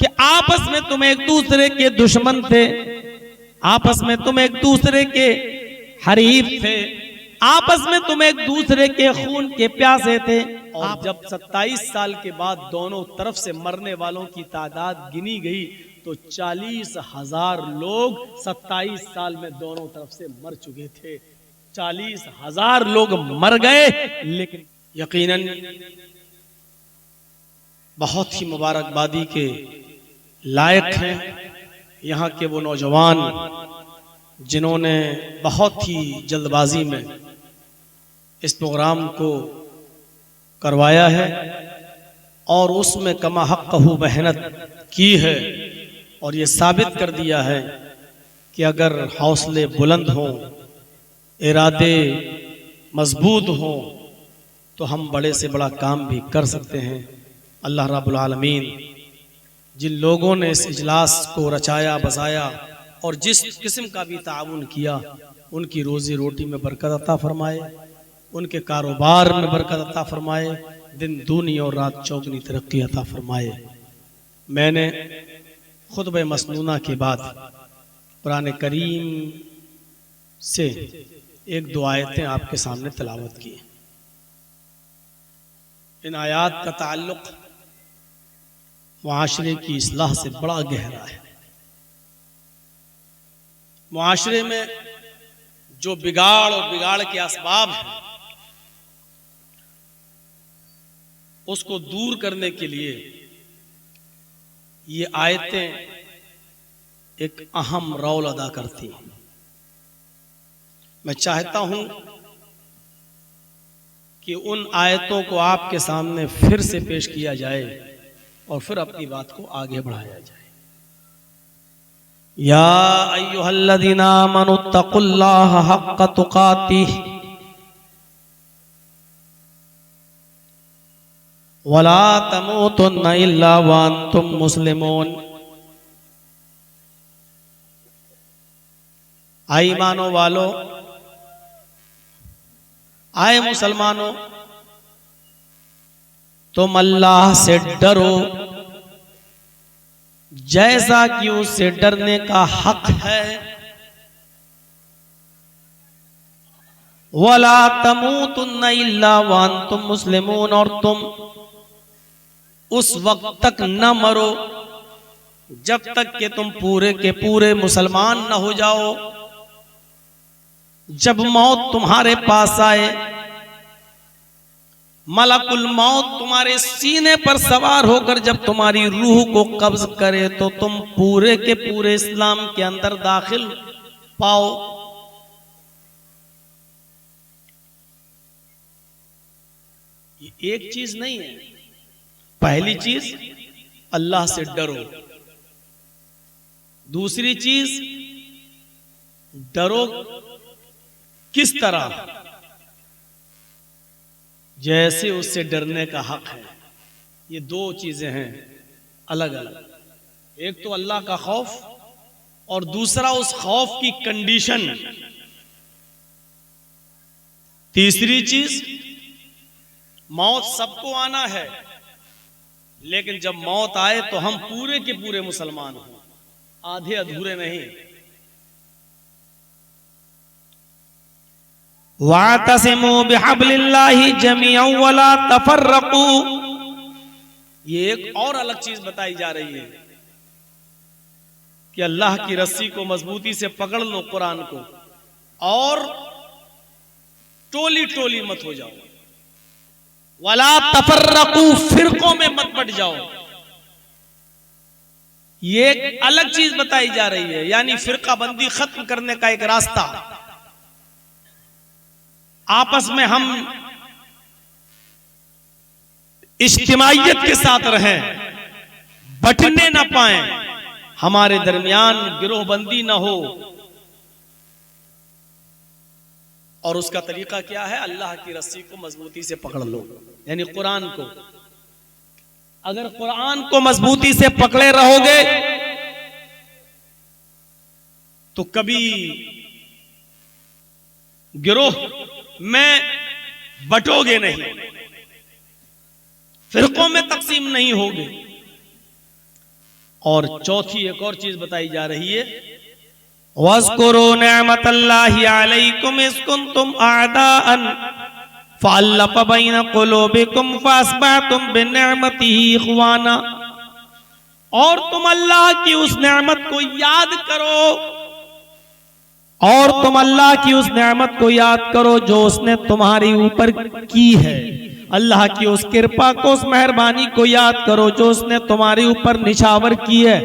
कि आपस में तुम एक दूसरे के दुश्मन थे, आपस में तुम एक दूसरे के हरीफ थे, आपस में तुम एक दूसरे के खून के प्यासे थे। और जब 27 साल के बाद दोनों तरफ से मरने वालों की तादाद गिनी गई तो 40,000 लोग 27 साल में दोनों तरफ से मर चुके थे। 40,000 लोग मर गए। लेकिन यकीनन बहुत ही मुबारकबादी के लायक हैं यहाँ के वो नौजवान जिन्होंने बहुत ही जल्दबाजी में इस प्रोग्राम को करवाया है और उसमें कमा हक़्क़हू मेहनत की है और ये साबित कर दिया है कि अगर हौसले बुलंद हों, इरादे मजबूत हों तो हम बड़े से बड़ा काम भी कर सकते हैं। अल्लाह रब्बुल आलमीन जिन लोगों ने इस इजलास को रचाया बसाया और जिस किस्म का भी ताउन किया, उनकी रोजी रोटी में बरकत अता फरमाए, उनके कारोबार में बरकत अता फरमाए, दिन दूनी और रात चौगनी तरक्की अता फरमाए। मैंने खुतबे मसनूना के बाद कुरान करीम से एक दो आयतें आपके सामने तिलावत की। इन आयात का ताल्लुक मुआशरे की इस्लाह से बड़ा गहरा है। मुआशरे में जो बिगाड़ और बिगाड़ के असबाब हैं उसको दूर करने के लिए ये आयतें एक अहम रोल अदा करती हैं। मैं चाहता हूं कि उन आयतों को आपके सामने फिर से पेश किया जाए और फिर अपनी बात को आगे बढ़ाया जाए। या अय्युहल्लज़ीना आमनुत्तक़ुल्लाह हक़्क़ तुक़ातिह वला तमूतुन्ना इल्ला व अंतुम मुस्लिमून। आए ईमानो वालों, आए मुसलमानों, तुम अल्लाह से डरो जैसा कि उससे डरने का हक है। वला तमूतुन्ना इल्ला व अंतुम मुस्लिमून, और तुम उस वक्त तक न मरो जब तक कि तुम पूरे के पूरे मुसलमान न हो जाओ। जब मौत तुम्हारे पास आए, मलकुल मौत तुम्हारे सीने पर सवार होकर जब तुम्हारी रूह को कब्ज करे तो तुम पूरे के पूरे इस्लाम के अंदर दाखिल पाओ। ये एक चीज नहीं है। पहली चीज अल्लाह से डरो, दूसरी चीज डरो किस तरह, जैसे उससे डरने का हक है। ये दो चीजें हैं अलग अलग। एक तो अल्लाह का खौफ और दूसरा उस खौफ की कंडीशन। तीसरी चीज, मौत सबको आना है, लेकिन जब मौत आए तो हम पूरे के पूरे मुसलमान हों, आधे अधूरे नहीं। वातसिमू बिहब्लिल्लाहि जमीअन वला तफर्रकू। ये एक और अलग चीज बताई जा रही है कि अल्लाह की रस्सी को मजबूती से पकड़ लो, कुरान को, और टोली टोली मत हो जाओ। वला तफर्रकू, फिरकों में मत बट जाओ। ये एक अलग चीज बताई जा रही है, यानी फिरका बंदी खत्म करने का एक रास्ता। आपस में हम इज्तिमाइयत के साथ रहें, बंटने ना पाएं, हमारे दरमियान गिरोहबंदी ना हो। और उसका तरीका क्या है? अल्लाह की रस्सी को मजबूती से पकड़ लो, यानी कुरान को। अगर कुरान को मजबूती से पकड़े रहोगे तो कभी गिरोह में बटोगे नहीं, फिरकों में तकसीम नहीं होगे। और चौथी एक और चीज बताई जा रही है, वज़्कुरू निअमतल्लाहि अलैकुम इज़ कुंतुम अअदाअन फ़अल्लफ़ बैन क़ुलूबिकुम फ़अस्बहतुम बिनिअमतिही इख़वाना। और तुम अल्लाह की उस नेमत को याद करो, और तुम अल्लाह की उस नेमत को याद करो जो उसने तुम्हारी ऊपर की है। अल्लाह की उस कृपा को, उस मेहरबानी को याद करो जो उसने तुम्हारे ऊपर निछावर की है।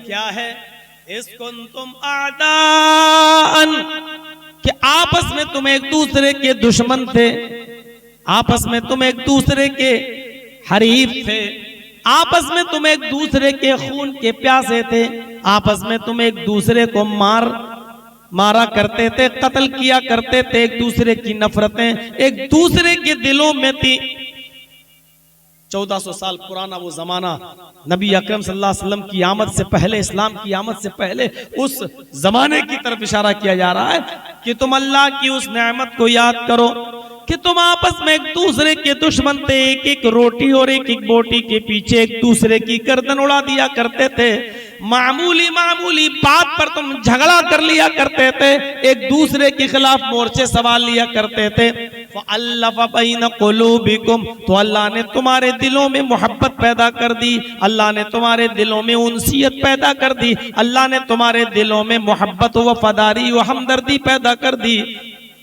क्या है? इस्कुंतुम आदान, कि आपस में तुम एक दूसरे के दुश्मन थे, आपस में तुम एक दूसरे के हरीफ थे, आपस में तुम एक दूसरे के खून के प्यासे थे, आपस में तुम एक दूसरे को मारा करते थे, कत्ल किया करते थे, एक दूसरे की नफरतें एक दूसरे के दिलों में थी। 1400 साल पुराना वो जमाना, नबी अकरम सल्लल्लाहु अलैहि वसल्लम की आमद से पहले, इस्लाम की आमद से पहले उस जमाने की तरफ इशारा किया जा रहा है कि तुम अल्लाह की उस नेमत को याद करो कि तुम आपस में एक दूसरे के दुश्मन थे, एक एक रोटी और एक एक बोटी के पीछे एक दूसरे की गर्दन उड़ा दिया करते थे, मामूली मामूली बात पर तुम झगड़ा कर लिया करते थे, एक दूसरे के खिलाफ मोर्चे सवाल लिया करते थे। फ़अल्लफ़ बैन क़ुलूबिकुम, तो अल्लाह ने तुम्हारे दिलों में मोहब्बत पैदा कर दी, अल्लाह ने तुम्हारे दिलों में उनसियत पैदा कर दी, अल्लाह ने तुम्हारे दिलों में मोहब्बत व वफादारी व हमदर्दी पैदा कर दी।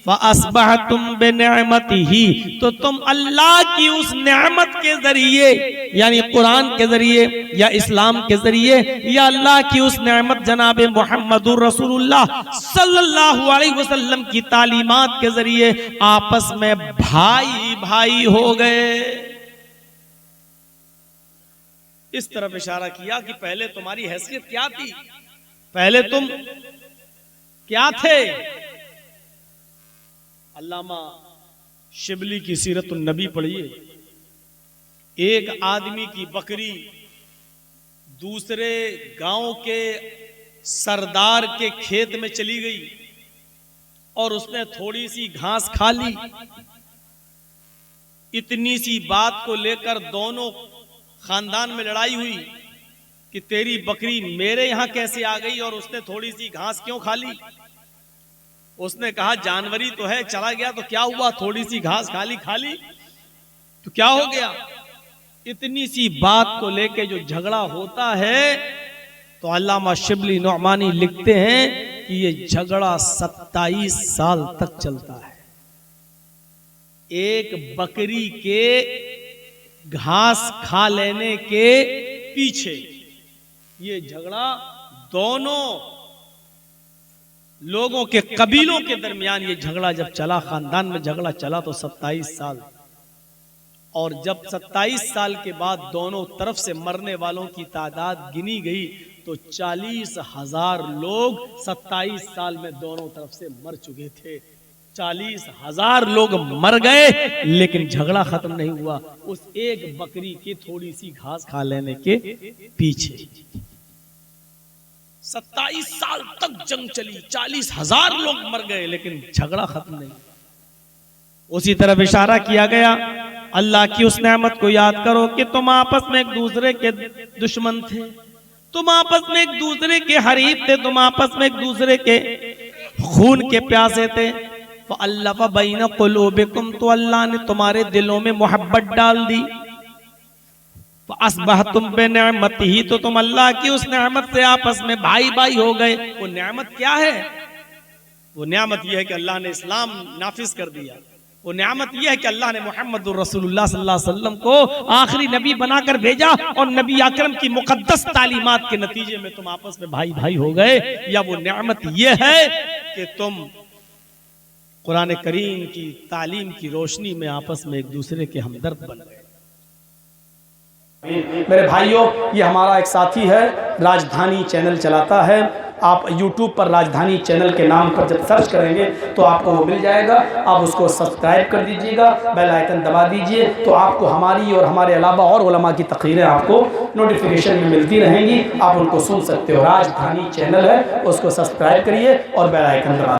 फ़अस्बहतुम बिनिअमतिही, तो तुम अल्लाह की उस नेमत के जरिए, यानी कुरान के जरिए या इस्लाम के जरिए या अल्लाह की उस नेमत जनाब मुहम्मदुर रसूलुल्लाह सल्लल्लाहु अलैहि वसल्लम की तालीमात के जरिए आपस में भाई भाई हो गए। इस तरफ इशारा किया कि पहले तुम्हारी हैसियत क्या थी, पहले तुम क्या थे। अल्लामा शिबली की सीरतुन नबी पढ़िए, एक आदमी की बकरी दूसरे गांव के सरदार के खेत में चली गई और उसने थोड़ी सी घास खा ली। इतनी सी बात को लेकर दोनों खानदान में लड़ाई हुई कि तेरी बकरी मेरे यहां कैसे आ गई और उसने थोड़ी सी घास क्यों खा ली। उसने कहा जानवरी तो है, चला गया तो क्या हुआ, थोड़ी सी घास खा ली तो क्या हो गया। इतनी सी बात को लेके जो झगड़ा होता है, तो अल्लामा शिबली नौमानी लिखते हैं कि ये झगड़ा 27 साल तक चलता है। एक बकरी के घास खा लेने के पीछे ये झगड़ा दोनों लोगों के कबीलों के दरमियान ये झगड़ा जब चला, खानदान में झगड़ा चला तो 27 साल। और जब 27 साल के बाद दोनों तरफ से मरने वालों की तादाद गिनी गई तो 40,000 लोग 27 साल में दोनों तरफ से मर चुके थे। 40,000 लोग मर गए लेकिन झगड़ा खत्म नहीं हुआ उस एक बकरी की थोड़ी सी घास खा लेने के पीछे। 27 साल तक जंग चली, 40,000 लोग मर गए लेकिन झगड़ा खत्म नहीं। उसी तरफ इशारा किया गया, अल्लाह की उस नेमत को याद करो कि तुम आपस में एक दूसरे के दुश्मन थे, तुम आपस में एक दूसरे के हरीफ थे, तुम आपस में एक दूसरे के खून के प्यासे थे। फ़अल्लफ़ बैन क़ुलूबिकुम, तो अल्लाह ने तुम्हारे दिलों में मोहब्बत डाल दी। फ़अस्बहतुम बिनिअमतिही, तो तुम अल्लाह की उस नेमत से आपस में भाई भाई हो गए। वो नेमत क्या है? वो नेमत यह है कि अल्लाह ने इस्लाम नाफिज कर दिया। वो नेमत यह है कि अल्लाह ने मुहम्मदुर रसूलुल्लाह सल्लल्लाहु अलैहि वसल्लम को आखिरी नबी बनाकर भेजा और नबी अकरम की मुकद्दस तालीमात के नतीजे में तुम आपस में भाई भाई हो गए। या वो नेमत यह है कि तुम कुरान करीम की तालीम की रोशनी में आपस में एक दूसरे के हमदर्द बन गए। मेरे भाइयों, ये हमारा एक साथी है, राजधानी चैनल चलाता है। आप YouTube पर राजधानी चैनल के नाम पर जब सर्च करेंगे तो आपको वो मिल जाएगा। आप उसको सब्सक्राइब कर दीजिएगा, बेल आइकन दबा दीजिए, तो आपको हमारी और हमारे अलावा और उलमा की तकरीरें आपको नोटिफिकेशन में मिलती रहेंगी। आप उनको सुन सकते हो। राजधानी चैनल है, उसको सब्सक्राइब करिए और बेल आइकन दबा